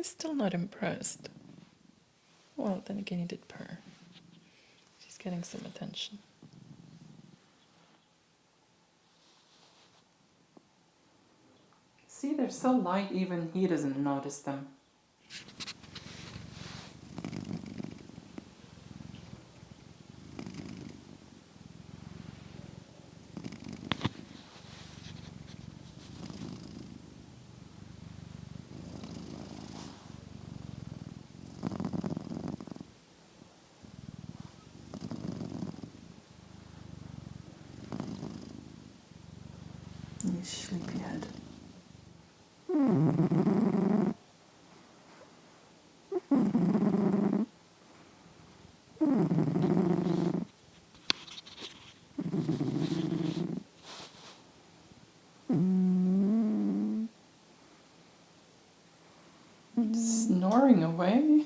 He's still not impressed. Well, then again, he did purr. She's getting some attention. See, they're so light, even he doesn't notice them. You sleepyhead. Snoring away.